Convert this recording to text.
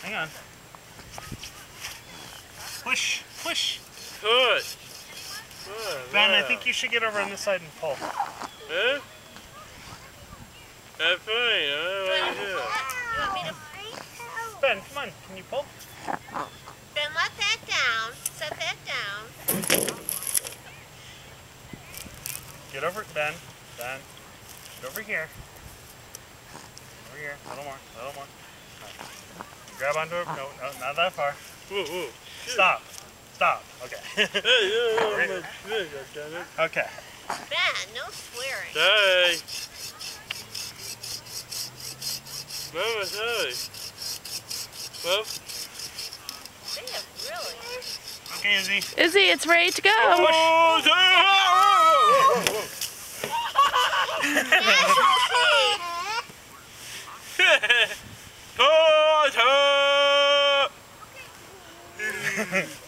Hang on. Push, push. Push. Ben, I think you should get over on this side and pull. Huh? That's fine. I don't want to do it. You want me to? Ben, come on. Can you pull? Ben, let that down. Set that down. Get over it, Ben. Ben. Get over here. Over here. A little more. A little more. Right. Grab onto it. No, no, not that far. Whoa, whoa. Stop. Stop. Okay. Okay. Ben, no swearing. Sorry. Mama, sorry. Well. They have really. Okay, Izzy. Izzy, it's ready to go. Oh, Specialty.